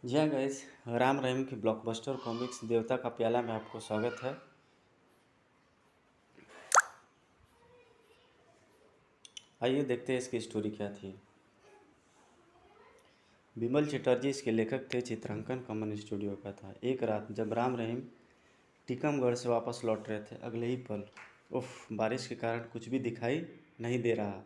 जी हाँ गाइस, राम रहीम की blockbuster comics देवता का प्याला में आपको स्वागत है। आइए देखते हैं इसकी स्टोरी क्या थी। बिमल चटर्जी इसके लेखक थे। चित्रांकन कमन स्टूडियो का था। एक रात जब राम रहीम टीकमगढ़ से वापस लौट रहे थे, अगले ही पल उफ, बारिश के कारण कुछ भी दिखाई नहीं दे रहा।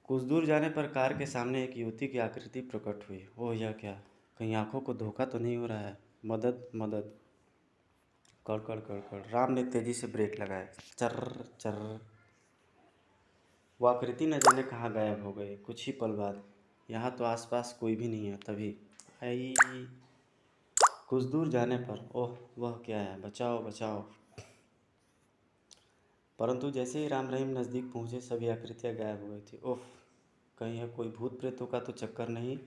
कुछ दूर जाने पर कार के सामने एक युवती की आकृति प्रकट हुई। ओह, यह क्या? कहीं आंखों को धोखा तो नहीं हो रहा है? मदद मदद! कड़कड़ कड़कड़! राम ने तेजी से ब्रेक लगाया। चर्र चर्र! वो आकृति न जाने कहाँ गायब हो गई। कुछ ही पल बाद, यहाँ तो आसपास कोई भी नहीं है। तभी आई। कुछ दूर जाने पर, ओह वह क्या है? बचाओ बचाओ! परंतु जैसे ही राम रहीम नज़दीक पहुँचे, सभी आकृतियाँ गायब हो गई थी। ओह, कहीं यह कोई भूत प्रेतों का तो चक्कर नहीं?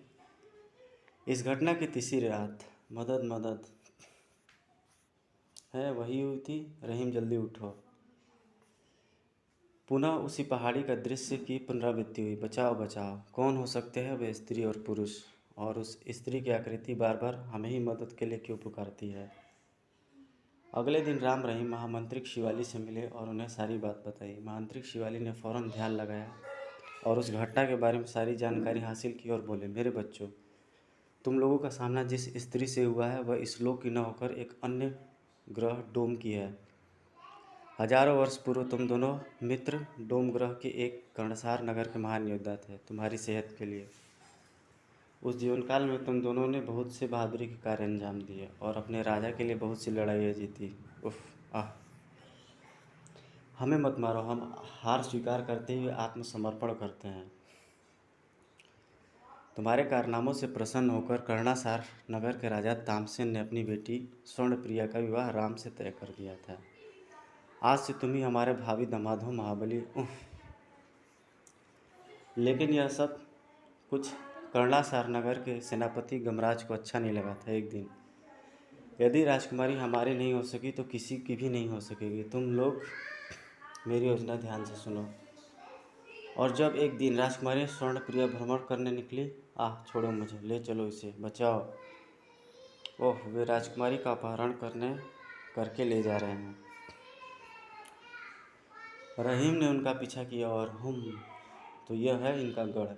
इस घटना की तीसरी रात। मदद मदद! है वही युवती? रहीम जल्दी उठो! पुनः उसी पहाड़ी का दृश्य की पुनरावृत्ति हुई। बचाओ बचाओ! कौन हो सकते हैं वे स्त्री और पुरुष? और उस स्त्री की आकृति बार बार हमें ही मदद के लिए क्यों पुकारती है? अगले दिन राम रहीम महामंत्रिक शिवाली से मिले और उन्हें सारी बात बताई। महामंत्रिक शिवाली ने फौरन ध्यान लगाया और उस घटना के बारे में सारी जानकारी हासिल की और बोले, मेरे बच्चों, तुम लोगों का सामना जिस स्त्री से हुआ है वह इस लोक की न होकर एक अन्य ग्रह डोम की है। हजारों वर्ष पूर्व तुम दोनों मित्र डोम ग्रह के एक कर्णसार नगर के महान योद्धा थे। तुम्हारी सेहत के लिए उस जीवन काल में तुम दोनों ने बहुत से बहादुरी के कार्य अंजाम दिए और अपने राजा के लिए बहुत सी लड़ाइयाँ जीती। उफ! आह! हमें मत मारो। हम हार स्वीकार करते हुए आत्मसमर्पण करते हैं। तुम्हारे कारनामों से प्रसन्न होकर कर्णासार नगर के राजा तामसेन ने अपनी बेटी स्वर्णप्रिया का विवाह राम से तय कर दिया था। आज से तुम ही हमारे भावी दामाद हो महाबली। उफ! लेकिन यह सब कुछ कर्णासार नगर के सेनापति गमराज को अच्छा नहीं लगा था। एक दिन, यदि राजकुमारी हमारी नहीं हो सकी तो किसी की भी नहीं हो सकेगी। तुम लोग मेरी योजना ध्यान से सुनो। और जब एक दिन राजकुमारी स्वर्णप्रिया भ्रमण करने निकली, आह छोड़ो मुझे, ले चलो इसे, बचाओ! ओह, वे राजकुमारी का अपहरण करके ले जा रहे हैं। रहीम ने उनका पीछा किया और तो यह है इनका गढ़।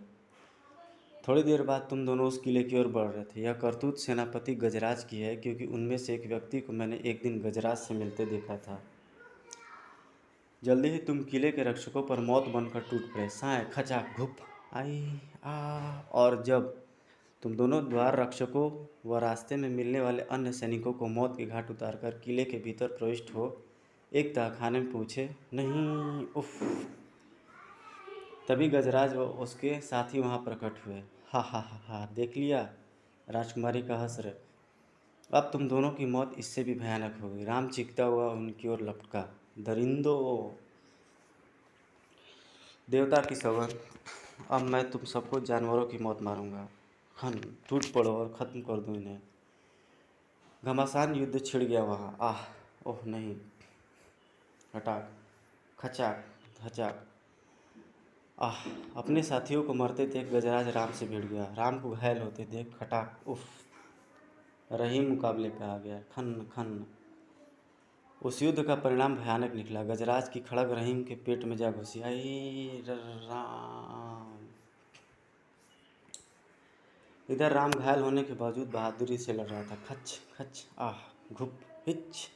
थोड़ी देर बाद तुम दोनों उस किले की ओर बढ़ रहे थे। यह करतूत सेनापति गजराज की है, क्योंकि उनमें से एक व्यक्ति को मैंने एक दिन गजराज से मिलते देखा था। जल्दी ही तुम किले के रक्षकों पर मौत बनकर टूट पड़े। साए खचाक घुप! आई! आ! और जब तुम दोनों द्वार रक्षकों व रास्ते में मिलने वाले अन्य सैनिकों को मौत के घाट उतारकर किले के भीतर प्रविष्ट हो, एक तहखाने में पूछे नहीं। उफ! तभी गजराज व उसके साथी वहां प्रकट हुए। हा हा हा हा! देख लिया? राजकुमारी का हश्र! अब तुम दोनों की मौत इससे भी भयानक होगी। राम चीखता हुआ उनकी ओर लपका। दरिंदो! देवता की सौगंध, अब मैं तुम सबको जानवरों की मौत मारूंगा। खन! टूट पड़ो और ख़त्म कर दो इन्हें। घमासान युद्ध छिड़ गया वहाँ। आह! ओह नहीं! हटाक! खचाक! धचाक! आह! अपने साथियों को मरते देख गजराज राम से भिड़ गया। राम को घायल होते देख खटाक! उफ! रहीम मुकाबले पे आ गया। खन खन! उस युद्ध का परिणाम भयानक निकला। गजराज की खड़ग रहीम के पेट में जा घुसी। आई राम! इधर राम घायल होने के बावजूद बहादुरी से लड़ रहा था। खच खच! आह! घुप! हिच!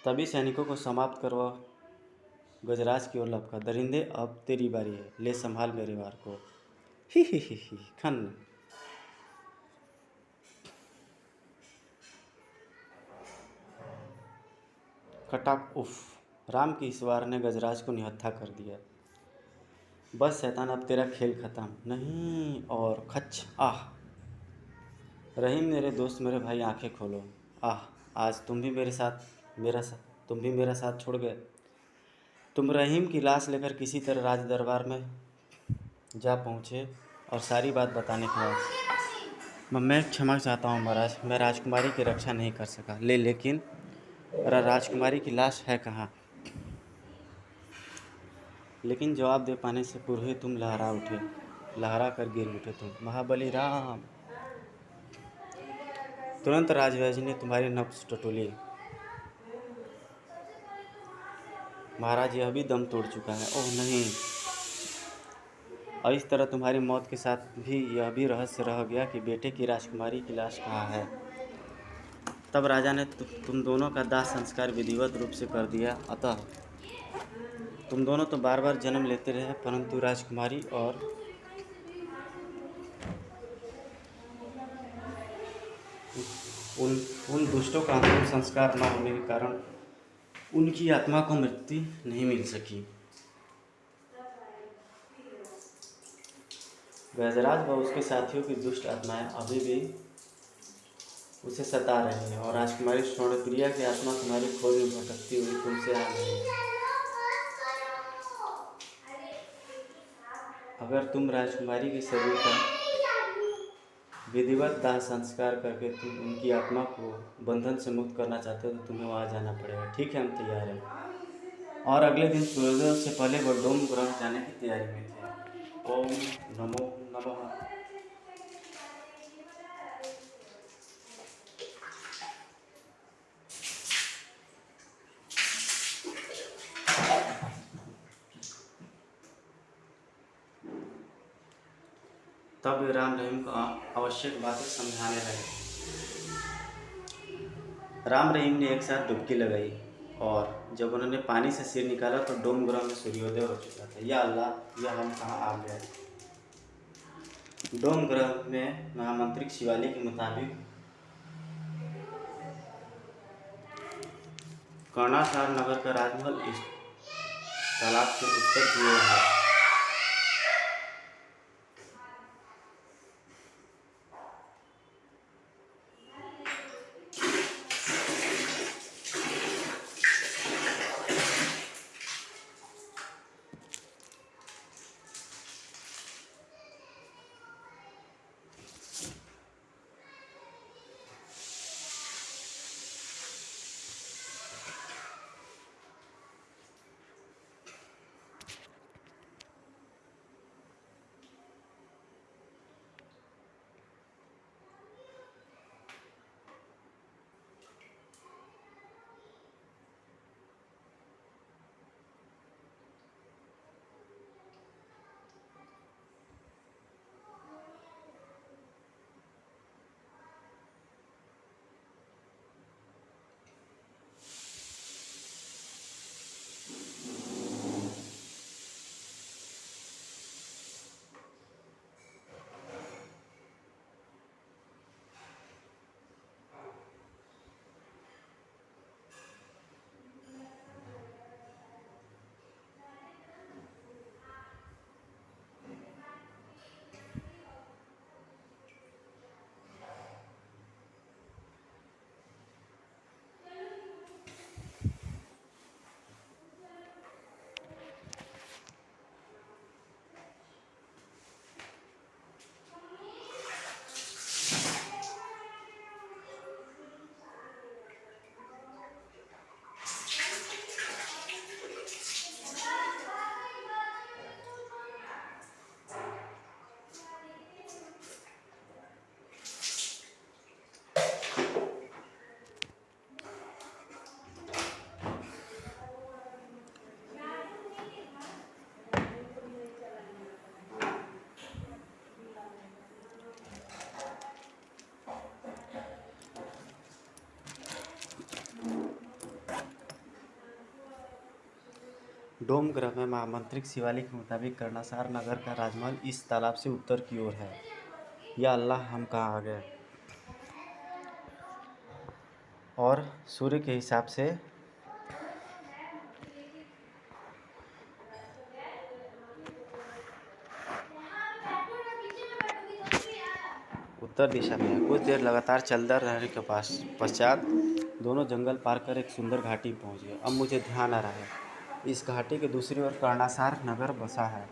तभी सैनिकों को समाप्त कर वह गजराज की ओर लपका। दरिंदे, अब तेरी बारी है। ले संभाल मेरे वार को। ही खन! खटाक! उफ! राम की इस वार ने गजराज को निहत्था कर दिया। बस शैतान, अब तेरा खेल खत्म। नहीं! और खच! आह! रहीम, मेरे दोस्त, मेरे भाई, आंखें खोलो। आह! आज तुम भी मेरा साथ छोड़ गए। तुम रहीम की लाश लेकर किसी तरह राज दरबार में जा पहुँचे और सारी बात बताने के बाद मैं क्षमा चाहता हूँ महाराज। मैं राजकुमारी की रक्षा नहीं कर सका। लेकिन राजकुमारी की लाश है कहाँ? लेकिन जवाब दे पाने से पूर्व ही तुम लहरा कर गिर उठे। तुम महाबली राम! तुरंत राजवैद्य ने तुम्हारी नब्ज टटोली। महाराज, यह भी दम तोड़ चुका है। ओह नहीं! और इस तरह तुम्हारी मौत के साथ भी यह भी रहस्य रह गया कि बेटे की राजकुमारी की लाश कहाँ है। तब राजा ने तुम दोनों का दाह संस्कार विधिवत रूप से कर दिया। अतः तुम दोनों तो बार बार जन्म लेते रहे, परंतु राजकुमारी और उन उन दुष्टों का अंतिम संस्कार न होने के कारण उनकी आत्मा को मृत्यु नहीं मिल सकी। गजराज व उसके साथियों की दुष्ट आत्माएं अभी भी उसे सता रही हैं, और राजकुमारी स्वर्णप्रिया की आत्मा तुम्हारी खोज में भटकती हुई तुमसे आ रही है। अगर तुम राजकुमारी के शरीर का विधिवत दाह संस्कार करके तुम उनकी आत्मा को बंधन से मुक्त करना चाहते हो तो तुम्हें वहाँ जाना पड़ेगा। ठीक है, हम तैयार हैं। और अगले दिन सूर्योदय से पहले वह डोम ग्रह जाने की तैयारी में थे। ओम नमो नमः। तब वे राम रहीम को आवश्यक बातें समझाने लगे। राम रहीम ने एक साथ डुबकी लगाई, और जब उन्होंने पानी से सिर निकाला तो डोम ग्रह में सूर्योदय हो चुका था। या अल्लाह, यह हम कहाँ आ गए। डोम ग्रह में महामंत्रिक शिवाली के मुताबिक कर्णासार नगर का राजमहल इस तालाब के उत्तर की ओर है। डोम ग्रह में महामंत्रिक शिवाली के मुताबिक कर्णासार नगर का राजमहल इस तालाब से उत्तर की ओर है। या अल्लाह, हम कहाँ आ गए। और सूर्य के हिसाब से उत्तर दिशा में है। कुछ देर लगातार चलते रहने के पश्चात दोनों जंगल पार कर एक सुंदर घाटी में पहुंच गए। अब मुझे ध्यान आ रहा है, इस घाटी के दूसरी ओर कर्णासार नगर बसा है,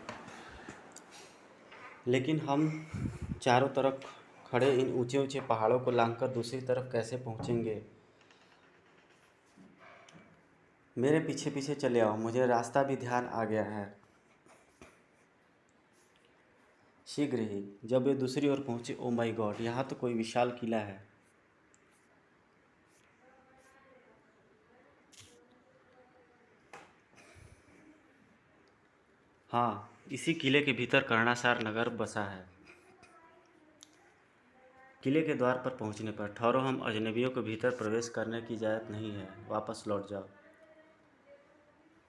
लेकिन हम चारों तरफ खड़े इन ऊंचे ऊंचे पहाड़ों को लांघकर दूसरी तरफ कैसे पहुंचेंगे। मेरे पीछे पीछे चले आओ, मुझे रास्ता भी ध्यान आ गया है। शीघ्र ही जब वे दूसरी ओर पहुंचे, ओ माय गॉड, यहाँ तो कोई विशाल किला है। हाँ, इसी किले के भीतर कर्णासार नगर बसा है। किले के द्वार पर पहुंचने पर, ठहरो, हम अजनबियों को भीतर प्रवेश करने की इजाज़त नहीं है, वापस लौट जाओ।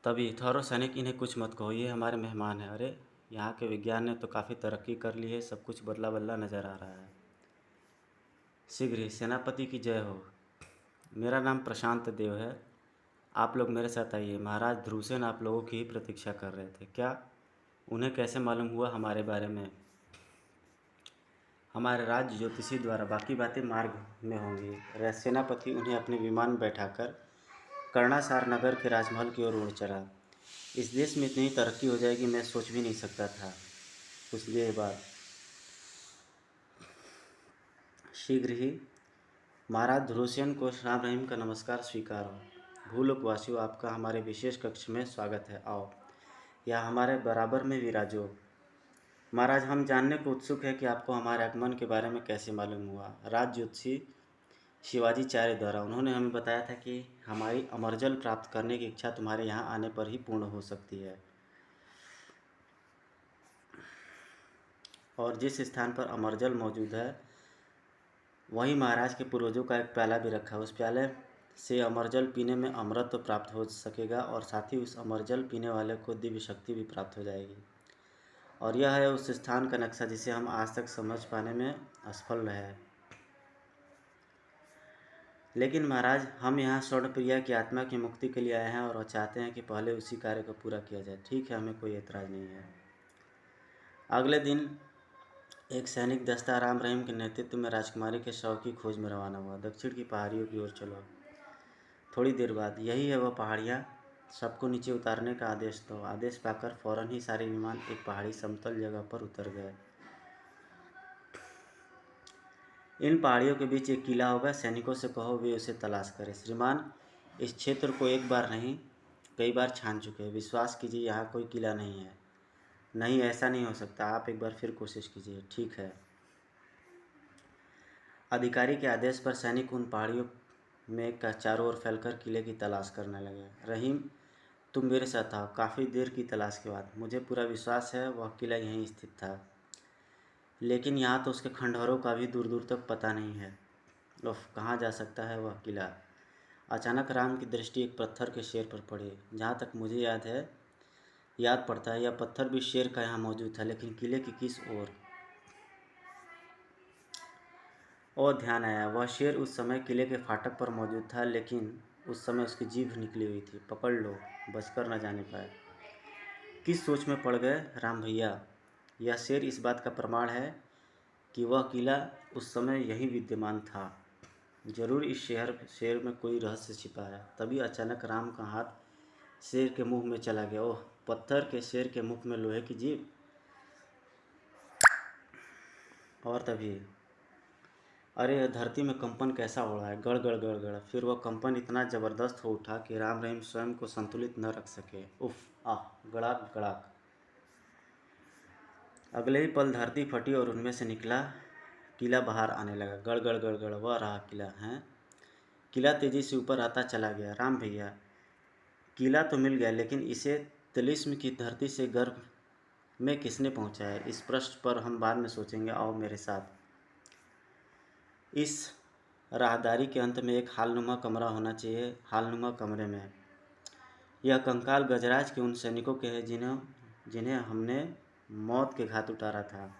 तभी, ठहरो सैनिक, इन्हें कुछ मत कहो, ये हमारे मेहमान हैं। अरे, यहाँ के विज्ञान ने तो काफ़ी तरक्की कर ली है, सब कुछ बदला बदला नज़र आ रहा है। शीघ्र ही, सेनापति की जय हो। मेरा नाम प्रशांत देव है। आप लोग मेरे साथ आइए। महाराज ध्रुवसेन आप लोगों की ही प्रतीक्षा कर रहे थे। क्या? उन्हें कैसे मालूम हुआ हमारे बारे में? हमारे राज्य ज्योतिषी द्वारा। बाकी बातें मार्ग में होंगी। सेनापति उन्हें अपने विमान में बैठाकर कर्णासार नगर के राजमहल की ओर उड़ चला। इस देश में इतनी तरक्की हो जाएगी मैं सोच भी नहीं सकता था। कुछ देर बाद, शीघ्र ही, महाराज ध्रुवसेन को राम रहीम का नमस्कार स्वीकार हो। भूलोकवासियों, आपका हमारे विशेष कक्ष में स्वागत है। आओ, या हमारे बराबर में विराजो। महाराज, हम जानने को उत्सुक है कि आपको हमारे आगमन के बारे में कैसे मालूम हुआ। राज ज्योतिषी शिवाजीचार्य द्वारा। उन्होंने हमें बताया था कि हमारी अमरजल प्राप्त करने की इच्छा तुम्हारे यहाँ आने पर ही पूर्ण हो सकती है। और जिस स्थान पर अमरजल मौजूद है वहीं महाराज के पूर्वजों का एक प्याला भी रखा है। उस प्याले से अमरजल पीने में अमृत तो प्राप्त हो सकेगा और साथ ही उस अमरजल पीने वाले को दिव्य शक्ति भी प्राप्त हो जाएगी। और यह है उस स्थान का नक्शा जिसे हम आज तक समझ पाने में असफल रहे। लेकिन महाराज, हम यहाँ स्वर्णप्रिया की आत्मा की मुक्ति के लिए आए हैं और चाहते हैं कि पहले उसी कार्य को पूरा किया जाए। ठीक है, हमें कोई एतराज़ नहीं है। अगले दिन एक सैनिक दस्ता राम रहीम के नेतृत्व में राजकुमारी के शव की खोज में रवाना हुआ। दक्षिण की पहाड़ियों की ओर चलो। थोड़ी देर बाद, यही है वह पहाड़ियाँ, सबको नीचे उतारने का आदेश दो। आदेश पाकर फौरन ही सारे विमान एक पहाड़ी समतल जगह पर उतर गए। इन पहाड़ियों के बीच एक किला होगा, सैनिकों से कहो वे उसे तलाश करें। श्रीमान, इस क्षेत्र को एक बार नहीं कई बार छान चुके हैं। विश्वास कीजिए, यहाँ कोई किला नहीं है। नहीं, ऐसा नहीं हो सकता। आप एक बार फिर कोशिश कीजिए। ठीक है। अधिकारी के आदेश पर सैनिक उन पहाड़ियों में का चारों ओर फैलकर किले की तलाश करने लगे। रहीम, तुम मेरे साथ आओ। काफ़ी देर की तलाश के बाद मुझे पूरा विश्वास है वह किला यहीं स्थित था, लेकिन यहाँ तो उसके खंडहरों का भी दूर दूर तक पता नहीं है। उफ, कहाँ जा सकता है वह किला? अचानक राम की दृष्टि एक पत्थर के शेर पर पड़ी। जहाँ तक मुझे याद पड़ता है, यह पत्थर भी शेर का यहाँ मौजूद था, लेकिन किले की किस ओर? और ध्यान आया, वह शेर उस समय किले के फाटक पर मौजूद था, लेकिन उस समय उसकी जीभ निकली हुई थी। पकड़ लो, बचकर न जाने पाए। किस सोच में पड़ गए राम भैया? यह शेर इस बात का प्रमाण है कि वह किला उस समय यहीं विद्यमान था। जरूर इस शेर में कोई रहस्य छिपा है। तभी अचानक राम का हाथ शेर के मुंह में चला गया। ओह, पत्थर के शेर के मुख में लोहे की जीभ। और तभी, अरे, धरती में कंपन कैसा हो रहा है, गड़ गड़ गड़ गड़। फिर वह कंपन इतना ज़बरदस्त हो उठा कि राम रहीम स्वयं को संतुलित न रख सके। उफ, आह, गड़ाक गड़ाक। अगले ही पल धरती फटी और उनमें से निकला किला बाहर आने लगा। गड़ गड़ गड़ गड़, वह रहा किला है। किला तेजी से ऊपर आता चला गया। राम भैया, किला तो मिल गया, लेकिन इसे तिलिस्म की धरती से गर्भ में किसने पहुंचाया? इस प्रश्न पर हम बाद में सोचेंगे। आओ मेरे साथ। इस राहदारी के अंत में एक हालनुमा कमरा होना चाहिए। हालनुमा कमरे में यह कंकाल गजराज के उन सैनिकों के हैं जिन्हें हमने मौत के घाट उतारा था।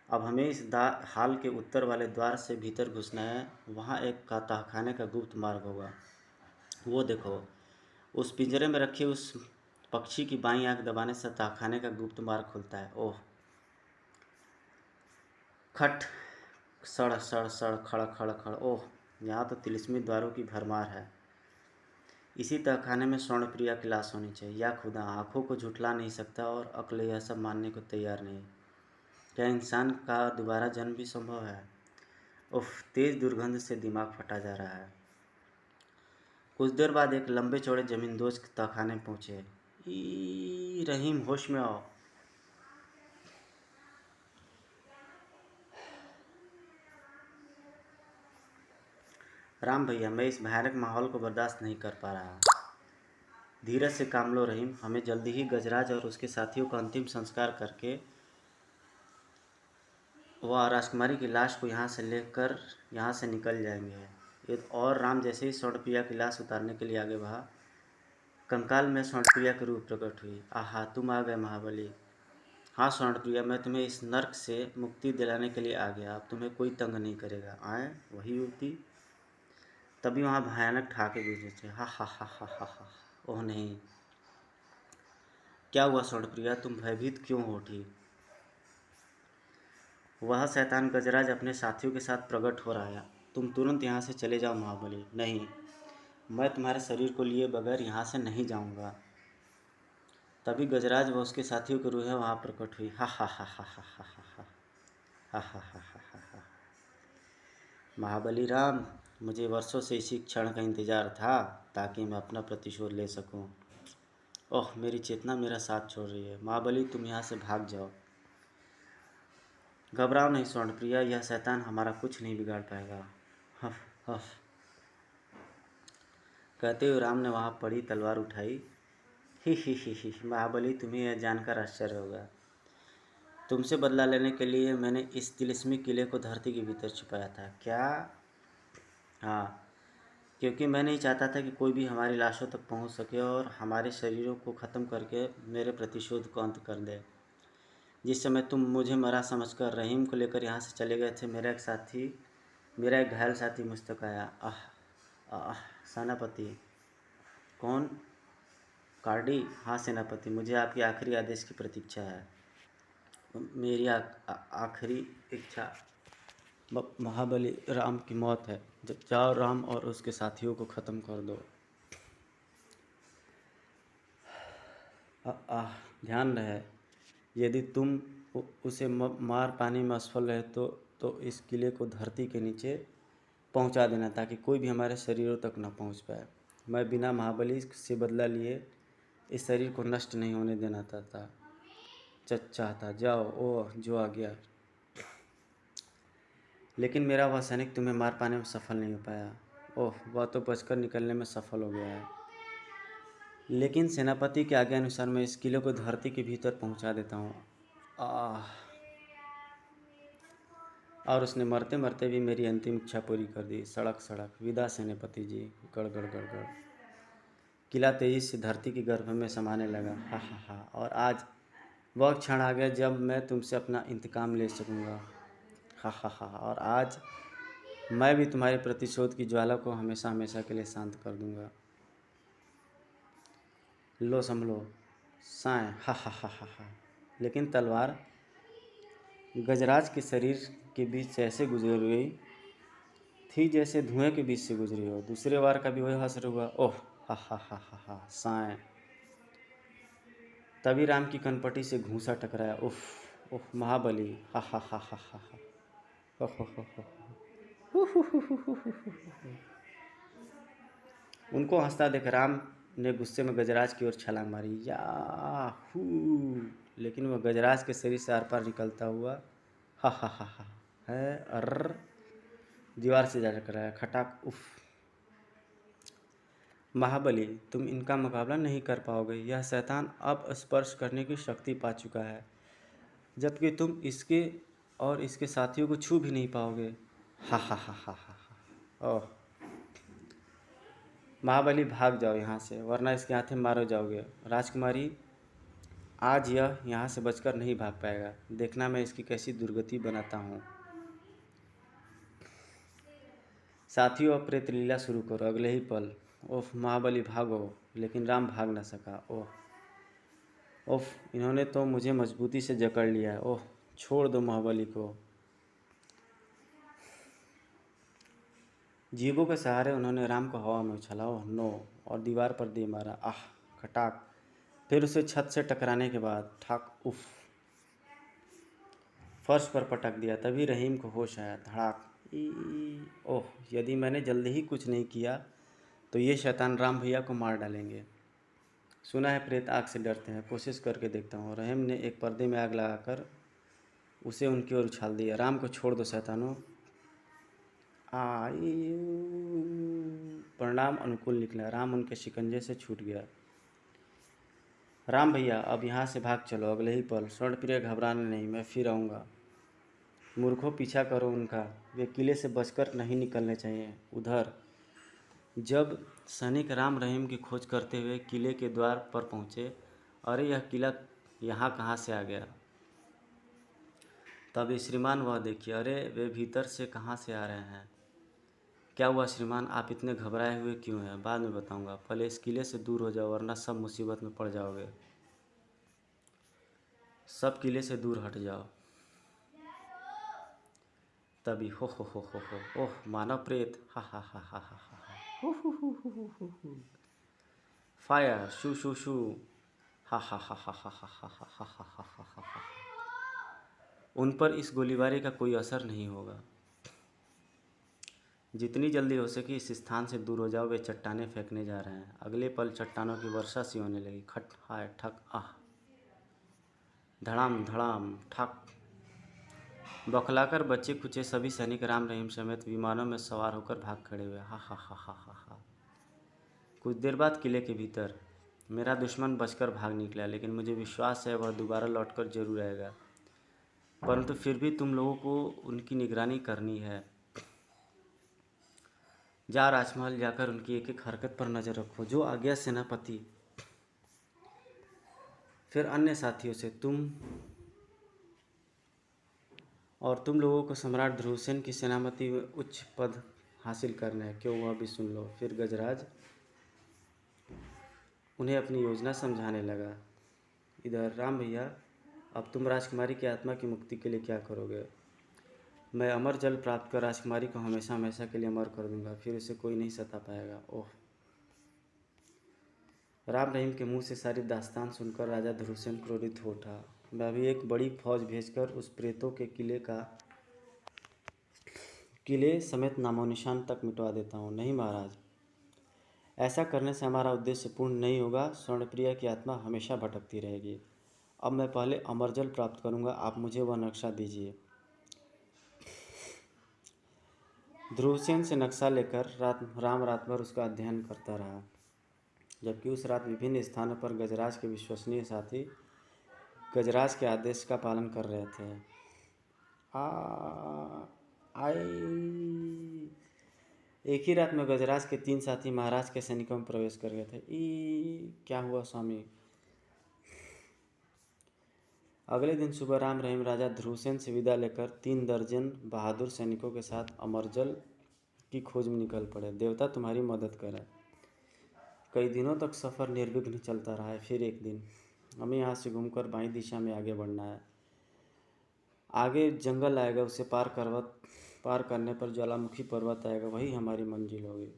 अब हमें इस हाल के उत्तर वाले द्वार से भीतर घुसना है। वहाँ एक तहखाने का गुप्त मार्ग होगा। वो देखो, उस पिंजरे में रखे उस पक्षी की बाईं आंख दबाने से तहखाने का गुप्त मार्ग खुलता है। ओह, खट, सड़ सड़ सड़, खड़ खड़ खड़। ओह, यहाँ तो तिलिस्मी द्वारों की भरमार है। इसी तहखाने में स्वर्णप्रिया की लाश होनी चाहिए। या खुदा, आँखों को झुठला नहीं सकता और अक्ल यह सब मानने को तैयार नहीं। क्या इंसान का दोबारा जन्म भी संभव है? उफ, तेज दुर्गंध से दिमाग फटा जा रहा है। कुछ देर बाद एक लंबे चौड़े जमींदोज तहखाने पहुँचे। रहीम, होश में आओ। राम भैया, मैं इस भयानक माहौल को बर्दाश्त नहीं कर पा रहा। धीरज से काम लो रहीम, हमें जल्दी ही गजराज और उसके साथियों का अंतिम संस्कार करके वह राजकुमारी की लाश को यहाँ से निकल जाएंगे। और राम जैसे ही स्वर्णप्रिया की लाश उतारने के लिए आगे बढ़ा, कंकाल में स्वर्णप्रिया के रूप प्रकट हुई। आहा, तुम आ गए महाबली। हाँ स्वर्णप्रिया, मैं तुम्हें इस नर्क से मुक्ति दिलाने के लिए आ गया। अब तुम्हें कोई तंग नहीं करेगा। आए वही युवती। तभी वहाँ भयानक ठहाके गूंजे थे। हा हा हा हा हा हा। ओह नहीं, क्या हुआ स्वर्णप्रिया, तुम भयभीत क्यों हो उठी? वह शैतान गजराज अपने साथियों के साथ प्रकट हो रहा है। तुम तुरंत यहाँ से चले जाओ महाबली। नहीं, मैं तुम्हारे शरीर को लिए बगैर यहाँ से नहीं जाऊँगा। तभी गजराज व उसके साथियों की रूहें वहाँ प्रकट हुई। हा हा हा हा हा हा हा हा हा हा हा हा। महाबली राम, मुझे वर्षों से इसी क्षण का इंतजार था ताकि मैं अपना प्रतिशोध ले सकूं। ओह, मेरी चेतना मेरा साथ छोड़ रही है। महाबली, तुम यहाँ से भाग जाओ। घबराओ नहीं स्वर्णप्रिया, यह शैतान हमारा कुछ नहीं बिगाड़ पाएगा। हफ हफ कहते हुए राम ने वहाँ पड़ी तलवार उठाई। ही। महाबली, तुम्हें यह जानकर आश्चर्य होगा, तुमसे बदला लेने के लिए मैंने इस तिलिस्मी किले को धरती के भीतर छुपाया था। क्या? हाँ, क्योंकि मैं नहीं चाहता था कि कोई भी हमारी लाशों तक पहुंच सके और हमारे शरीरों को ख़त्म करके मेरे प्रतिशोध को अंत कर दे। जिस समय तुम मुझे मरा समझकर रहीम को लेकर यहाँ से चले गए थे, मेरा एक घायल साथी मुझ तक आया। आह आह। सेनापति? कौन? कार्डी? हाँ सेनापति, मुझे आपके आखिरी आदेश की प्रतीक्षा है। मेरी आखिरी इच्छा महाबली राम की मौत है। जाओ राम और उसके साथियों को ख़त्म कर दो। ध्यान रहे, यदि तुम उसे मार पाने में असफल रहे तो इस किले को धरती के नीचे पहुंचा देना ताकि कोई भी हमारे शरीरों तक न पहुंच पाए। मैं बिना महाबली से बदला लिए इस शरीर को नष्ट नहीं होने देना चाहता। जाओ। ओह, जो आ गया। लेकिन मेरा वह सैनिक तुम्हें मार पाने में सफल नहीं हो पाया। ओह, वह तो बचकर निकलने में सफल हो गया है। लेकिन सेनापति के आज्ञा अनुसार मैं इस किले को धरती के भीतर पहुंचा देता हूँ। और उसने मरते मरते भी मेरी अंतिम इच्छा पूरी कर दी। सड़क सड़क विदा सेनापति जी। गड़ गड़ गड़ गड़। किला तेजी से धरती के गर्भ में समाने लगा। हा हा हा। और आज वह क्षण आ गया जब मैं तुमसे अपना इंतकाम ले सकूँगा। हा हा हा। और आज मैं भी तुम्हारे प्रतिशोध की ज्वाला को हमेशा हमेशा के लिए शांत कर दूंगा। लो संभलो साएं। हा हा हा हा हा। लेकिन तलवार गजराज के शरीर के बीच से ऐसे गुजर गई थी जैसे धुएं के बीच से गुजरी हो। दूसरे बार का भी वही असर हुआ। ओह, हा हा हा हा हा। साएं। तभी राम की कनपटी से घूंसा टकराया। उफ उफ। महाबली। हा हा हा हा हा हा। ओह हो हो। उनको हंसता देख राम ने गुस्से में गजराज की ओर छलांग मारी। याहू। लेकिन वह गजराज के शरीर से आर पार निकलता हुआ हा हा हा हा है अर्र दीवार से जा टकराया। खटाक। उफ। महाबली, तुम इनका मुकाबला नहीं कर पाओगे। यह शैतान अब स्पर्श करने की शक्ति पा चुका है, जबकि तुम इसके और इसके साथियों को छू भी नहीं पाओगे। हा हा हा हा हा। ओह, महाबली भाग जाओ यहाँ से, वरना इसके हाथे मारे जाओगे। राजकुमारी, आज यह यहाँ से बचकर नहीं भाग पाएगा। देखना मैं इसकी कैसी दुर्गति बनाता हूँ। साथियों, अब प्रेत लीला शुरू करो अगले ही पल। ओह महाबली भागो। लेकिन राम भाग न सका। ओह, इन्होंने तो मुझे मजबूती से जकड़ लिया है। ओह, छोड़ दो महाबली को। जीभों के सहारे उन्होंने राम को हवा में उछाला। ओह नो, और दीवार पर दे मारा। आह, खटाक। फिर उसे छत से टकराने के बाद ठाक। उफ। फर्श पर पटक दिया। तभी रहीम को होश आया। धड़ाक। ओह, यदि मैंने जल्दी ही कुछ नहीं किया तो ये शैतान राम भैया को मार डालेंगे। सुना है प्रेत आग से डरते हैं, कोशिश करके देखता हूँ। रहीम ने एक पर्दे में आग लगाकर उसे उनकी ओर उछाल दिया। राम को छोड़ दो शैतानों। परिणाम अनुकूल निकला। राम उनके शिकंजे से छूट गया। राम भैया अब यहाँ से भाग चलो अगले ही पल। स्वर्णप्रिय घबराना नहीं, मैं फिर आऊँगा। मूर्खों पीछा करो उनका, वे किले से बचकर नहीं निकलने चाहिए। उधर जब सैनिक राम रहीम की खोज करते हुए किले के द्वार पर पहुँचे, अरे यह किला यहाँ कहाँ से आ गया। तब श्रीमान वह देखिए, अरे वे भीतर से कहाँ से आ रहे हैं। क्या हुआ श्रीमान, आप इतने घबराए हुए क्यों हैं? बाद में बताऊंगा, पहले इस किले से दूर हो जाओ वरना सब मुसीबत में पड़ जाओगे। सब किले से दूर हट जाओ। तभी हो ओह मानव प्रेत, हा हा हा हा हा हा हा, हु। फायर शू शू शू, हा हा हा हा हा हा हा हा हा हा हा हा हा। उन पर इस गोलीबारी का कोई असर नहीं होगा। जितनी जल्दी हो सके इस स्थान से दूर हो जाओ, वे चट्टानें फेंकने जा रहे हैं। अगले पल चट्टानों की वर्षा सी होने लगी। खट हाय ठक आह, धड़ाम धड़ाम ठक। बौखलाकर बच्चे कुचे सभी सैनिक राम रहीम समेत विमानों में सवार होकर भाग खड़े हुए। हा हा हा हा हा हा। कुछ देर बाद किले के भीतर मेरा दुश्मन बचकर भाग निकला, लेकिन मुझे विश्वास है वह दोबारा लौटकर जरूर आएगा। परंतु फिर भी तुम लोगों को उनकी निगरानी करनी है। जा राजमहल जाकर उनकी एक एक हरकत पर नज़र रखो। जो आज्ञा सेनापति। फिर अन्य साथियों से, तुम लोगों को सम्राट ध्रुवसेन की सेनापति में उच्च पद हासिल करना है। क्यों, वह भी सुन लो। फिर गजराज उन्हें अपनी योजना समझाने लगा। इधर राम भैया, अब तुम राजकुमारी की आत्मा की मुक्ति के लिए क्या करोगे? मैं अमर जल प्राप्त कर राजकुमारी को हमेशा हमेशा के लिए अमर कर दूंगा, फिर उसे कोई नहीं सता पाएगा। ओह। राम रहीम के मुंह से सारी दास्तान सुनकर राजा ध्रुवसेन क्रोधित हो उठा। मैं अभी एक बड़ी फौज भेजकर उस प्रेतों के किले समेत नामो निशान तक मिटवा देता हूँ। नहीं महाराज, ऐसा करने से हमारा उद्देश्य पूर्ण नहीं होगा। स्वर्णप्रिया की आत्मा हमेशा भटकती रहेगी। अब मैं पहले अमरजल प्राप्त करूंगा, आप मुझे वह नक्शा दीजिए। ध्रुवसेन से नक्शा लेकर राम रात भर उसका अध्ययन करता रहा, जबकि उस रात विभिन्न स्थानों पर गजराज के विश्वसनीय साथी गजराज के आदेश का पालन कर रहे थे। आई एक ही रात में गजराज के 3 साथी महाराज के सैनिकों में प्रवेश कर गए थे। क्या हुआ स्वामी? अगले दिन सुबह राम रहीम राजा ध्रुवसेन से विदा लेकर 3 दर्जन बहादुर सैनिकों के साथ अमरजल की खोज में निकल पड़े। देवता तुम्हारी मदद करें। कई दिनों तक सफ़र निर्विघ्न चलता रहा है। फिर एक दिन हमें यहाँ से घूमकर बाईं दिशा में आगे बढ़ना है। आगे जंगल आएगा, उसे पार करने पर ज्वालामुखी पर्वत आएगा, वही हमारी मंजिल होगी।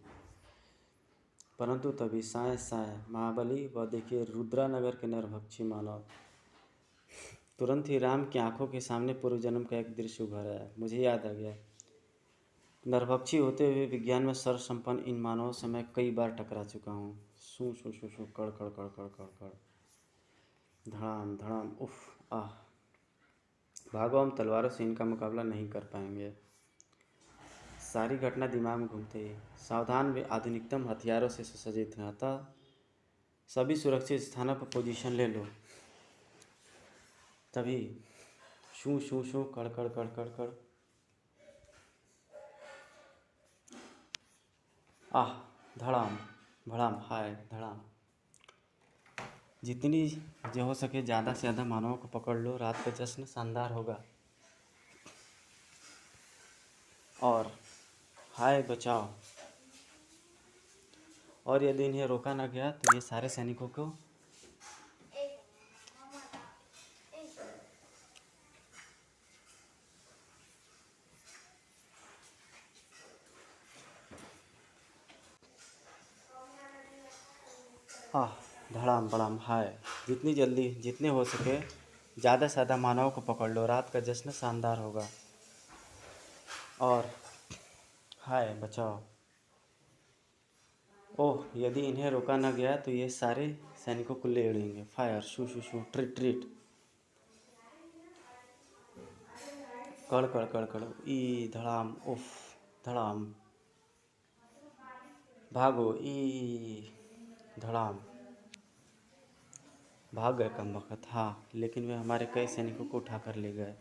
परंतु तभी साय साय महाबली, वह देखिए रुद्रानगर के नरभक्षी मानव। तुरंत ही राम की आंखों के सामने पूर्व जन्म का एक दृश्य उभर आया। मुझे याद आ गया, नरभक्षी होते हुए विज्ञान में सर्वसंपन्न इन मानवों से मैं कई बार टकरा चुका हूँ। सू सू सू सू, कड़ कड़ कड़ कड़ कड़ कड़, धड़ाम धड़ाम, उफ आह। भागो, हम तलवारों से इनका मुकाबला नहीं कर पाएंगे। सारी घटना दिमाग में घूमते ही सावधान वे आधुनिकतम हथियारों से सुसज्जित हैं, अतः सभी सुरक्षित स्थानों पर पोजीशन ले लो। तभी शू शू शू, कड़ कड़ कड़ कड़ कड़, आह, धड़ाम भड़ाम, हाय धड़ाम। जितनी जो हो सके ज़्यादा से ज़्यादा मानवों को पकड़ लो, रात का जश्न शानदार होगा। और हाय बचाओ। और यदि इन्हें रोका न गया तो ये सारे सैनिकों को आह, धड़ाम बड़ाम, हाय। जितने हो सके ज़्यादा से ज़्यादा मानवों को पकड़ लो, रात का जश्न शानदार होगा। और हाय बचाओ। ओह, यदि इन्हें रोका न गया तो ये सारे सैनिकों को ले उड़ेंगे। फायर शू शू शू, ट्रीट ट्रीट, कड़ कड़ कड़ कड़, ई धड़ाम, उफ धड़ाम, भागो, ई धड़ाम। भाग गए कमबख्त। हाँ, लेकिन वे हमारे कई सैनिकों को उठा कर ले गए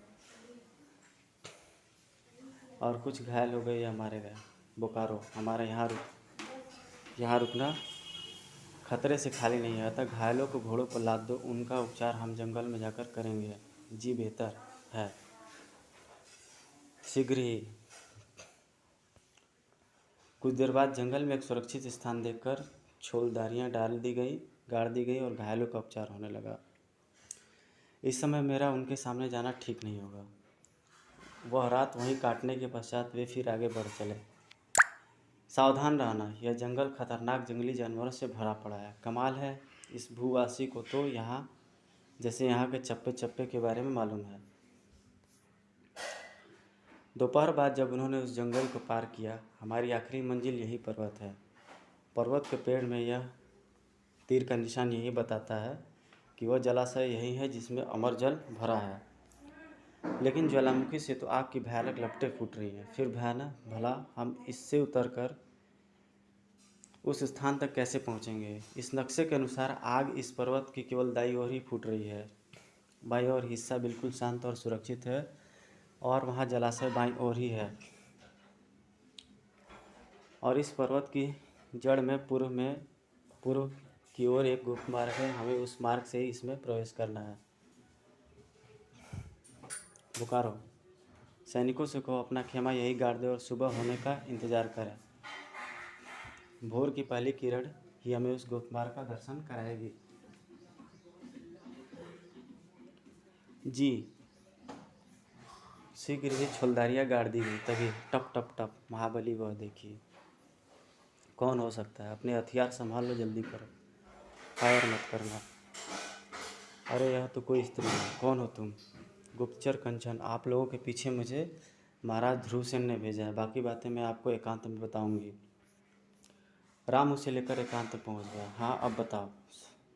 और कुछ घायल हो गए या मारे गए। बोकारो, हमारा यहाँ रुकना खतरे से खाली नहीं है, अतः घायलों को घोड़ों पर लाद दो, उनका उपचार हम जंगल में जाकर करेंगे। जी बेहतर है, शीघ्र ही। कुछ देर बाद जंगल में एक सुरक्षित स्थान देखकर छोलदारियाँ गाड़ दी गई और घायलों का उपचार होने लगा। इस समय मेरा उनके सामने जाना ठीक नहीं होगा। वह रात वहीं काटने के पश्चात वे फिर आगे बढ़ चले। सावधान रहना, यह जंगल खतरनाक जंगली जानवरों से भरा पड़ा है। कमाल है, इस भूवासी को तो जैसे यहाँ के चप्पे चप्पे के बारे में मालूम है। दोपहर बाद जब उन्होंने उस जंगल को पार किया, हमारी आखिरी मंजिल यही पर्वत है। पर्वत के पेड़ में यह तीर का निशान यही बताता है कि वह जलाशय यही है जिसमें अमर जल भरा है। लेकिन ज्वालामुखी से तो आग की भयानक लपटें फूट रही हैं। फिर भला हम इससे उतरकर उस स्थान तक कैसे पहुंचेंगे? इस नक्शे के अनुसार आग इस पर्वत की केवल दाईं ओर ही फूट रही है। बाईं ओर हिस्सा बिल्कुल शांत और सुरक्षित है और वहाँ जलाशय बाईं ओर ही है। और इस पर्वत की जड़ में पूर्व की ओर एक गुप्त मार्ग है। हमें उस मार्ग से ही इसमें प्रवेश करना है। बोकारो, सैनिकों से कहो अपना खेमा यही गाड़ दे और सुबह होने का इंतज़ार करें। भोर की पहली किरण ही हमें उस गुप्त मार्ग का दर्शन कराएगी। जी, शीघ्र ही छोलदारियाँ गाड़ दी गई। तभी टप टप टप, महाबली वह देखिए। कौन हो सकता है? अपने हथियार संभाल लो, जल्दी करो, फायर मत करना। अरे यह तो कोई स्त्री है। कौन हो तुम? गुप्तचर कंचन, आप लोगों के पीछे मुझे महाराज ध्रुवसेन ने भेजा है। बाकी बातें मैं आपको एकांत में बताऊंगी। राम उसे लेकर एकांत में पहुंच गया। हाँ, अब बताओ।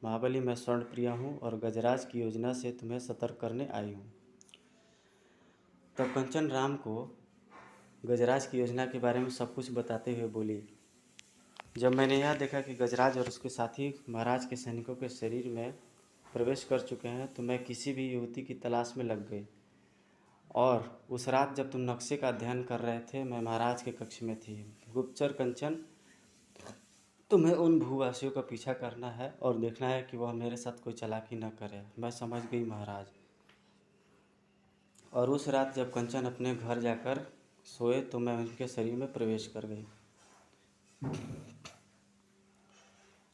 महाबली, मैं स्वर्ण प्रिया हूँ और गजराज की योजना से तुम्हें सतर्क करने आई हूँ। तब कंचन राम को गजराज की योजना के बारे में सब कुछ बताते हुए बोली। जब मैंने यह देखा कि गजराज और उसके साथी महाराज के सैनिकों के शरीर में प्रवेश कर चुके हैं, तो मैं किसी भी युवती की तलाश में लग गई। और उस रात जब तुम नक्शे का अध्ययन कर रहे थे, मैं महाराज के कक्ष में थी। गुप्तचर कंचन, तुम्हें उन भूवासियों का पीछा करना है और देखना है कि वह मेरे साथ कोई चालाकी न करे। मैं समझ गई महाराज। और उस रात जब कंचन अपने घर जाकर सोए तो मैं उनके शरीर में प्रवेश कर गई।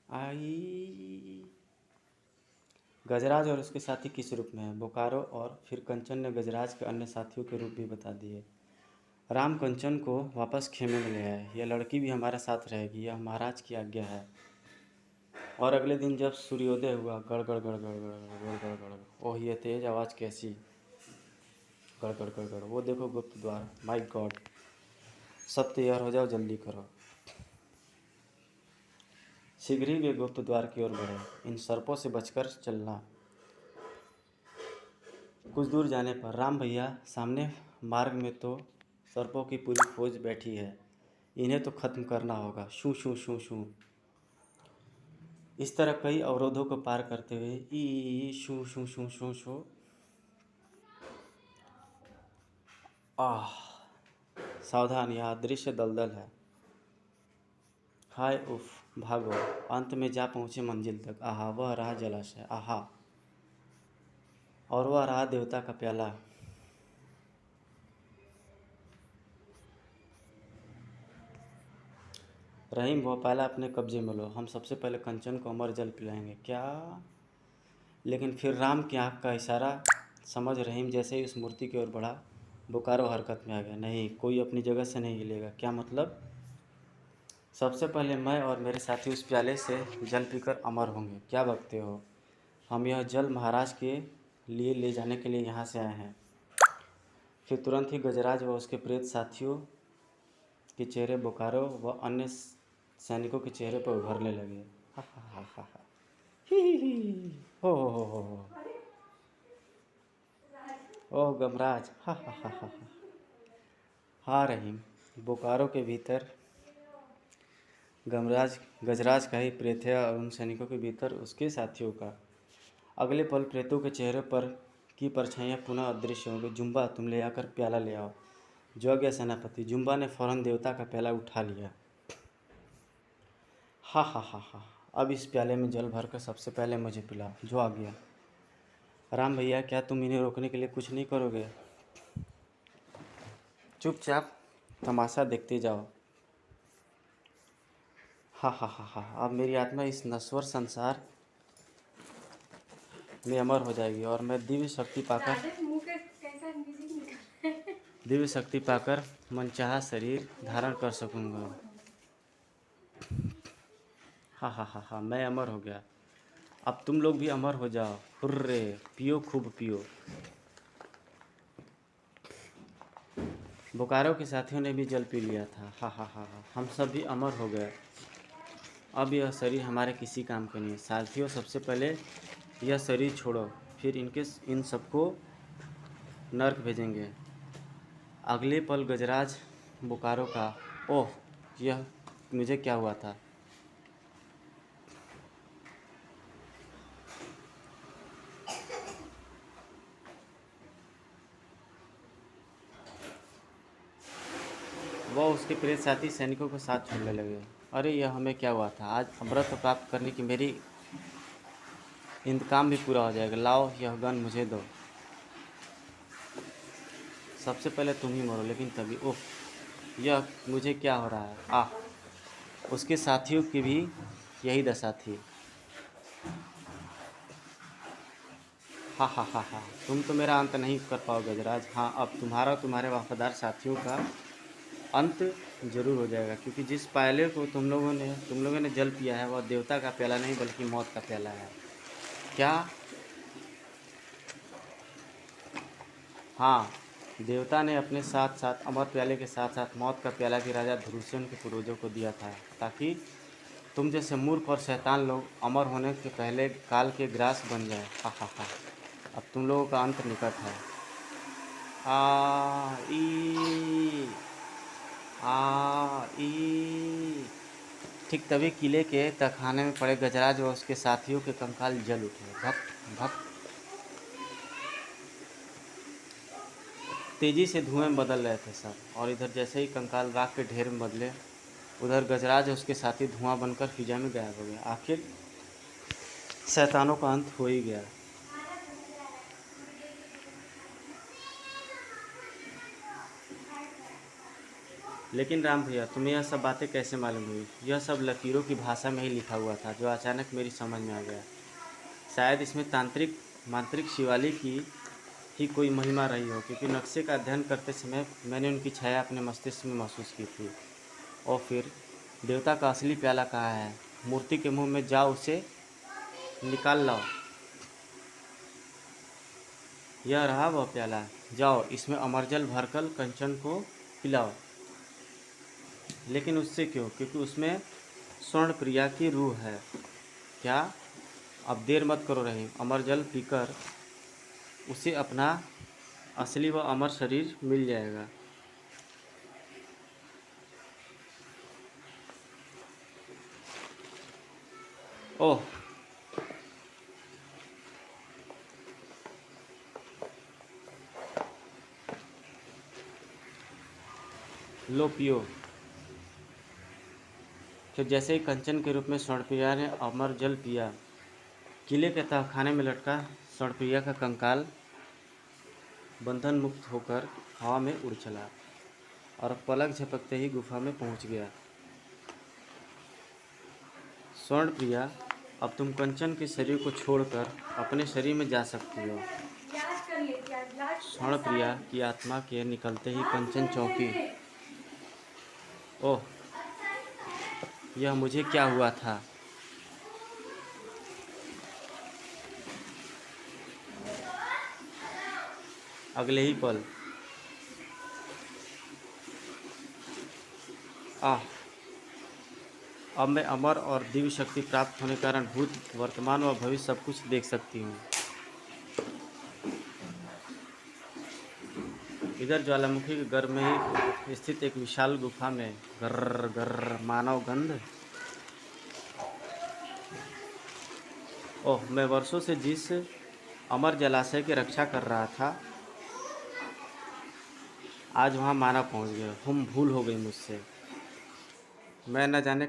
आई। गजराज और उसके साथी किस रूप में है? बोकारो। और फिर कंचन ने गजराज के अन्य साथियों के रूप भी बता दिए। राम कंचन को वापस खेमे में ले आए। यह लड़की भी हमारे साथ रहेगी, यह महाराज की आज्ञा है। और अगले दिन जब सूर्योदय हुआ, गड़ गड़ गड़ गड़ गड़ गड़ गड़ गड़ गड़, ओह ये तेज आवाज़ कैसी! गड़ गड़ गड़ गड़, वो देखो गुप्त द्वार। माय गॉड, सब तैयार हो जाओ, जल्दी करो। शीघ्र ही वे गुप्त द्वार की ओर बढ़े। इन सर्पों से बचकर चलना। कुछ दूर जाने पर, राम भैया, सामने मार्ग में तो सर्पों की पूरी फौज बैठी है, इन्हें तो खत्म करना होगा। शू शू शू शू। इस तरह कई अवरोधों को पार करते हुए ई शू शू शू शू शू। आह, सावधान, यह दृश्य दलदल है। हाय उफ, भागो। अंत में जा पहुँचे मंजिल तक। आहा, वह रहा जलाशय। आहा, और वह रहा देवता का प्याला। रहीम, वह प्याला अपने कब्जे में लो। हम सबसे पहले कंचन को अमर जल पिलाएंगे। क्या? लेकिन फिर राम की आंख का इशारा समझ रहीम जैसे ही उस मूर्ति की ओर बढ़ा, बोकारो हरकत में आ गया। नहीं, कोई अपनी जगह से नहीं हिलेगा। क्या मतलब? सबसे पहले मैं और मेरे साथी उस प्याले से जल पीकर अमर होंगे। क्या बकते हो? हम यह जल महाराज के लिए ले जाने के लिए यहाँ से आए हैं। फिर तुरंत ही गजराज व उसके प्रेत साथियों के चेहरे बोकारो व अन्य सैनिकों के चेहरे पर उभरने लगे। हा हा हा हा हा, ही ही, हो ओह गमराज, हा हा हा हा हा। हाँ रहीम, बोकारो के भीतर गजराज का ही प्रेत है और उन सैनिकों के भीतर उसके साथियों का। अगले पल प्रेतों के चेहरे पर की परछाइयाँ पुनः अदृश्य हो गई। जुम्बा, तुम ले आकर प्याला ले आओ। जो गया सेनापति। जुम्बा ने फौरन देवता का प्याला उठा लिया। हा हा हा हा, अब इस प्याले में जल भरकर सबसे पहले मुझे पिलाओ। जो आ गया। राम भैया, क्या तुम इन्हें रोकने के लिए कुछ नहीं करोगे? चुपचाप तमाशा देखते जाओ। हा हा हा हा, अब मेरी आत्मा इस नश्वर संसार में अमर हो जाएगी और मैं दिव्य शक्ति पाकर मनचाहा शरीर धारण कर सकूंगा। हा हा हा हा, मैं अमर हो गया। अब तुम लोग भी अमर हो जाओ। हुर्रे, पियो, खूब पियो। बोकारो के साथियों ने भी जल पी लिया था। हा हा हा हा, हम सब भी अमर हो गए। अब यह शरीर हमारे किसी काम का नहीं है। साथियों, सबसे पहले यह शरीर छोड़ो, फिर इन सबको नर्क भेजेंगे। अगले पल गजराज बोकारो का, ओह, यह मुझे क्या हुआ था? वह उसके प्रेत साथी सैनिकों के साथ छोड़ने लगे। अरे, यह हमें क्या हुआ था? आज अमृत प्राप्त करने की मेरी इंतकाम भी पूरा हो जाएगा। लाओ, यह गन मुझे दो। सबसे पहले तुम ही मरो, लेकिन तभी, ओह, यह मुझे क्या हो रहा है? आह, उसके साथियों की भी यही दशा थी। हा हा हा हा, तुम तो मेरा अंत नहीं कर पाओगे गजराज। हाँ, अब तुम्हारा और तुम्हारे वफादार साथियों का अंत जरूर हो जाएगा, क्योंकि जिस प्याले को तुम लोगों ने जल पिया है वह देवता का प्याला नहीं बल्कि मौत का प्याला है। क्या? हाँ, देवता ने अपने साथ साथ अमर प्याले के साथ साथ मौत का प्याला भी राजा धुरूषण के पूर्वजों को दिया था, ताकि तुम जैसे मूर्ख और शैतान लोग अमर होने के पहले काल के ग्रास बन जाए। हा हा हा, अब तुम लोगों का अंत निकट है। आ ई आ ई ठीक तभी किले के तहखाने में पड़े गजराज व उसके साथियों के कंकाल जल उठे। भक भक तेजी से धुएं में बदल रहे थे सब, और इधर जैसे ही कंकाल राख के ढेर में बदले, उधर गजराज और उसके साथी धुआं बनकर फिजा में गायब हो गया। आखिर शैतानों का अंत हो ही गया। लेकिन राम भैया, तुम्हें यह सब बातें कैसे मालूम हुई? यह सब लकीरों की भाषा में ही लिखा हुआ था, जो अचानक मेरी समझ में आ गया। शायद इसमें मांत्रिक शिवाली की ही कोई महिमा रही हो, क्योंकि नक्शे का अध्ययन करते समय मैंने उनकी छाया अपने मस्तिष्क में महसूस की थी। और फिर देवता का असली प्याला कहाँ है? मूर्ति के मुंह में जाओ, उसे निकाल लाओ। यह रहा वह प्याला। जाओ, इसमें अमरजल भरकर कंचन को पिलाओ। लेकिन उससे क्यों? क्योंकि उसमें स्वर्ण प्रिया की रूह है। क्या? अब देर मत करो रहीम, अमरजल पीकर उसे अपना असली व अमर शरीर मिल जाएगा। ओह, लो, पियो। फिर जैसे ही कंचन के रूप में स्वर्णप्रिया ने अमर जल पिया, किले के तहखाने में लटका स्वर्णप्रिया का कंकाल बंधन मुक्त होकर हवा में उड़ चला और पलक झपकते ही गुफा में पहुंच गया। स्वर्णप्रिया, अब तुम कंचन के शरीर को छोड़कर अपने शरीर में जा सकती हो। स्वर्णप्रिया की आत्मा के निकलते ही कंचन चौंकी। ओह, यह मुझे क्या हुआ था? अगले ही पल, आह, अब मैं अमर और दिव्य शक्ति प्राप्त होने के कारण भूत, वर्तमान व भविष्य सब कुछ देख सकती हूँ। इधर ज्वालामुखी के गर्भ में ही स्थित एक विशाल गुफा में गर्र गर्र मानव गंध। ओह, मैं वर्षों से जिस अमर जलाशय की रक्षा कर रहा था, आज वहाँ मानव पहुँच गया। भूल हो गई मुझसे। मैं न जाने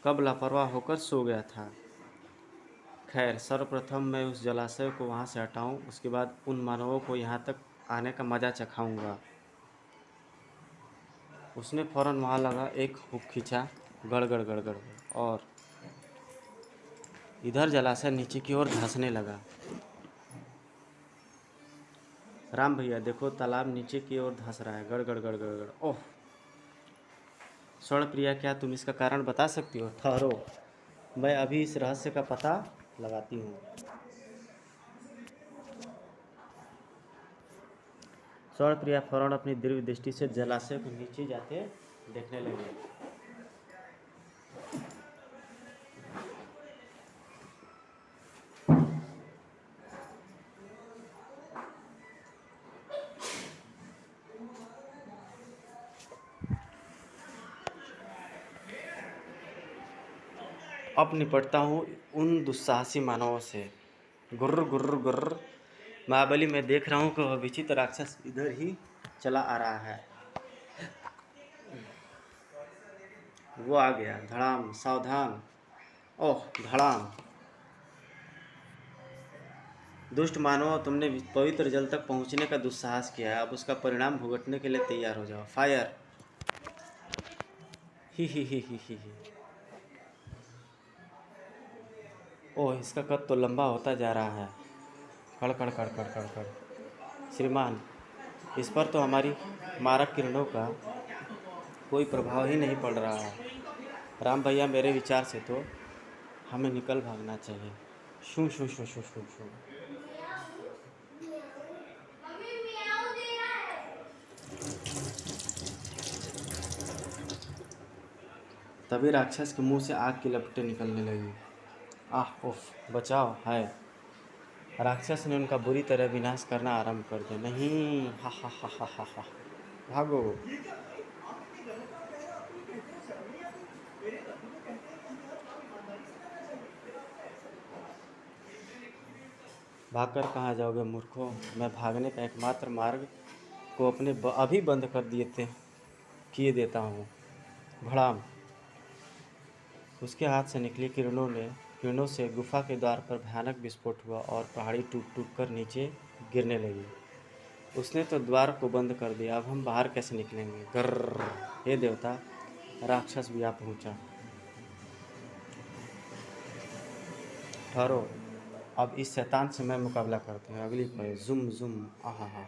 कब लापरवाह होकर सो गया था। खैर, सर्वप्रथम मैं उस जलाशय को वहाँ से हटाऊँ, उसके बाद उन मानवों को यहाँ तक आने का मज़ा चखाऊँगा। उसने फ़ौरन वहाँ लगा एक हुक खींचा, गड़गड़ गड़गड़, और इधर जलाशय नीचे की ओर धंसने लगा। राम भैया देखो, तालाब नीचे की ओर धंस रहा है, गड़गड़ गड़गड़ गड़। ओह स्वर्ण प्रिया, क्या तुम इसका कारण बता सकती हो? ठहरो, मैं अभी इस रहस्य का पता लगाती हूँ। स्वर्ण प्रिया फौरन अपनी दिव्य दृष्टि से जलाशय को नीचे जाते देखने लगे। अब निपटता हूँ उन दुस्साहसी मानवों से। गुर्र गुर्र गुर्र। महाबली, मैं देख रहा हूँ कि वह विचित्र राक्षस इधर ही चला आ रहा है। वो आ गया। धड़ाम, सावधान। ओह धड़ाम। दुष्ट मानव, तुमने पवित्र जल तक पहुँचने का दुस्साहस किया है। अब उसका परिणाम भुगतने के लिए तैयार हो जाओ। फायर। ही। ओह, इसका कद तो लंबा होता जा रहा है। कड़ कड़ कड़ कड़ कड़ कड़। श्रीमान, इस पर तो हमारी मारक किरणों का कोई प्रभाव ही नहीं पड़ रहा है। राम भैया, मेरे विचार से तो हमें निकल भागना चाहिए। शू शू शू शू शू शू। तभी राक्षस के मुंह से आग की लपटें निकलने लगी। आह उफ, बचाओ है। राक्षस ने उनका बुरी तरह विनाश करना आरंभ कर दिया। नहीं, हा हा हा हा हा हा। भागो। भागकर कहाँ जाओगे मूर्खों? मैं भागने का एकमात्र मार्ग को अभी बंद कर किए देता हूँ। भड़ाम। उसके हाथ से निकली किरणों से गुफा के द्वार पर भयानक विस्फोट हुआ और पहाड़ी टूट टूट कर नीचे गिरने लगी। उसने तो द्वार को बंद कर दिया, अब हम बाहर कैसे निकलेंगे? गर्र। हे देवता, राक्षस भी आ पहुंचा। ठहरो, अब इस शैतान से मैं मुकाबला करते हैं। अगली पर जुम जुम। आहा हा।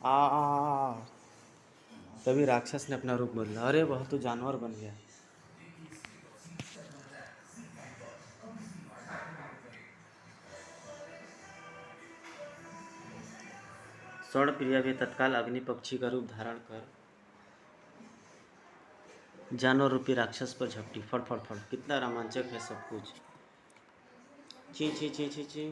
आ। तभी राक्षस ने अपना रूप बदला। अरे वह तो जानवर बन गया। स्वर्ण प्रिया भी तत्काल अग्नि पक्षी का रूप धारण कर जानवर रूपी राक्षस पर झपटी। फड़ फड़ फड़। कितना रोमांचक है सब कुछ। ची ची ची ची ची।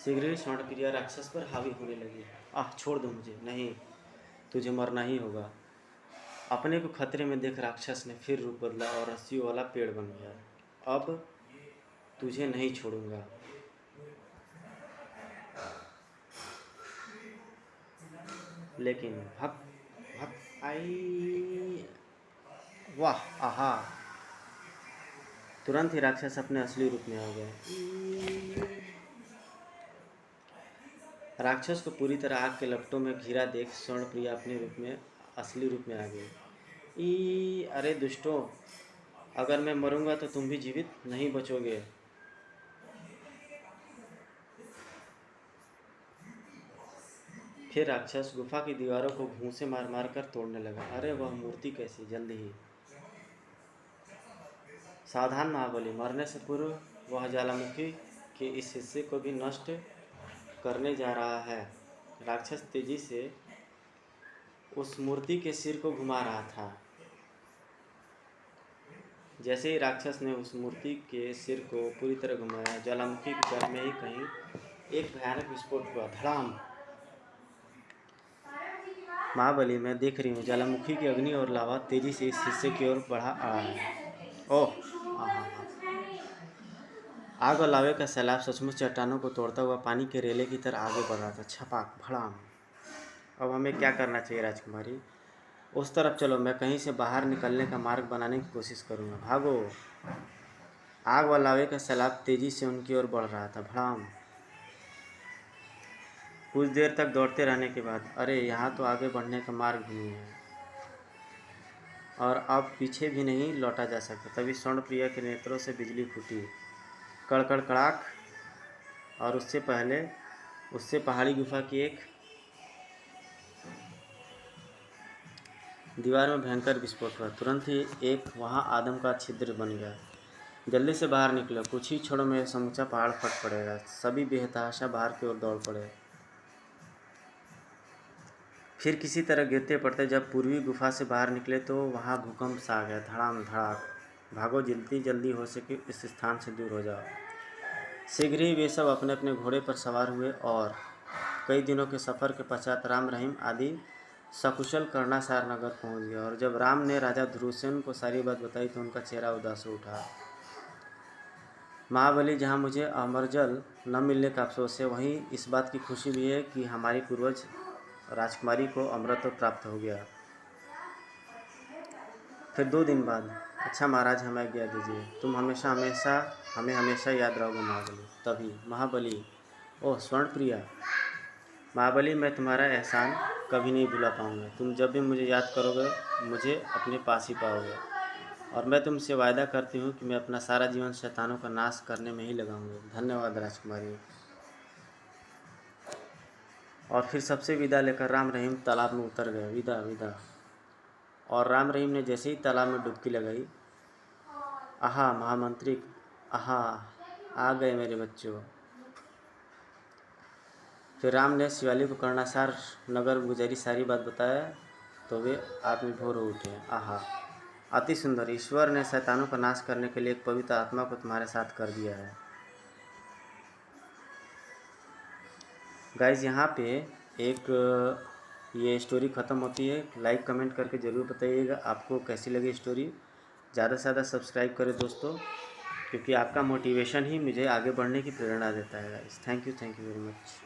शीघ्र ही स्वर्ण प्रिया राक्षस पर हावी होने लगी। आह, छोड़ दो मुझे। नहीं, तुझे मरना ही होगा। अपने को खतरे में देख राक्षस ने फिर रूप बदला और रस्सियों वाला पेड़ बन गया। अब तुझे नहीं छोड़ूंगा। लेकिन भक भक आई। वाह, आहा। तुरंत ही राक्षस अपने असली रूप में आ गया। राक्षस को पूरी तरह आग के लपटों में घिरा देख स्वर्ण प्रिया अपने असली रूप में आ गई। अरे दुष्टों, अगर मैं मरूंगा तो तुम भी जीवित नहीं बचोगे। फिर राक्षस गुफा की दीवारों को घूंसे मार मार कर तोड़ने लगा। अरे वह मूर्ति कैसी! जल्द ही। सावधान महाबली, मरने से पूर्व वह ज्वालामुखी के इस हिस्से को भी नष्ट करने जा रहा है। राक्षस तेजी से उस मूर्ति के सिर को घुमा रहा था। जैसे ही राक्षस ने उस मूर्ति के सिर को पूरी तरह घुमाया, ज्वालामुखी की जड़ में ही कहीं एक भयानक विस्फोट हुआ। धड़ाम। महाबली, मैं देख रही हूँ ज्वालामुखी की अग्नि और लावा तेजी से इस हिस्से की ओर बढ़ा आ रहा है। ओह, हाँ हाँ हाँ। आग और लावे का सैलाब सचमुच चट्टानों को तोड़ता हुआ पानी के रेले की तरह आगे बढ़ रहा था। छपाक भड़ाम। अब हमें क्या करना चाहिए राजकुमारी? उस तरफ चलो, मैं कहीं से बाहर निकलने का मार्ग बनाने की कोशिश करूँगा। भागो। आग व लावे का सैलाब तेजी से उनकी ओर बढ़ रहा था। भड़ाम। कुछ देर तक दौड़ते रहने के बाद, अरे यहाँ तो आगे बढ़ने का मार्ग भी नहीं है और अब पीछे भी नहीं लौटा जा सकता। तभी स्वर्णप्रिया के नेत्रों से बिजली फूटी। कड़कड़ कड़ाक। और उससे पहाड़ी गुफा की एक दीवार में भयंकर विस्फोट हुआ। तुरंत ही एक वहाँ आदम का छिद्र बन गया। जल्दी से बाहर निकलो, कुछ ही क्षणों में समूचा पहाड़ फट पड़ेगा। सभी बेहताशा बाहर की ओर दौड़ पड़े। फिर किसी तरह गिरते पड़ते जब पूर्वी गुफा से बाहर निकले तो वहाँ भूकंप सा आ गया। धड़ाम धड़ाक। भागो, जितनी जल्दी हो सके इस स्थान से दूर हो जाओ। शीघ्र ही वे सब अपने अपने घोड़े पर सवार हुए और कई दिनों के सफ़र के पश्चात राम रहीम आदि सकुशल कर्णासार नगर पहुँच गया। और जब राम ने राजा ध्रुवसेन को सारी बात बताई तो उनका चेहरा उदास हो उठा। महाबली, जहाँ मुझे अमरजल न मिलने का अफसोस है, वहीं इस बात की खुशी भी है कि हमारी पूर्वज राजकुमारी को अमृत प्राप्त हो गया। फिर 2 दिन बाद, अच्छा महाराज, हमें आज्ञा दीजिए। तुम हमें हमेशा याद रहोगे महाबली। तभी महाबली, ओह स्वर्णप्रिया। महाबली, मैं तुम्हारा एहसान कभी नहीं भुला पाऊँगा। तुम जब भी मुझे याद करोगे मुझे अपने पास ही पाओगे। और मैं तुमसे वायदा करती हूँ कि मैं अपना सारा जीवन शैतानों का नाश करने में ही लगाऊंगी। धन्यवाद राजकुमारी। और फिर सबसे विदा लेकर राम रहीम तालाब में उतर गए। विदा विदा। और राम रहीम ने जैसे ही तालाब में डुबकी लगाई, आहा महामंत्री, आहा आ गए मेरे बच्चों। फिर राम ने शिवाली को कर्णासार नगर गुजरी सारी बात बताया तो वे आत्मविभोर हो उठे। आहा, अति सुंदर। ईश्वर ने शैतानों का नाश करने के लिए एक पवित्र आत्मा को तुम्हारे साथ कर दिया है। गाइज, यहाँ पे एक ये स्टोरी ख़त्म होती है। लाइक कमेंट करके ज़रूर बताइएगा आपको कैसी लगी स्टोरी। ज़्यादा से ज़्यादा सब्सक्राइब करें दोस्तों, क्योंकि आपका मोटिवेशन ही मुझे आगे बढ़ने की प्रेरणा देता है guys. Thank you very much.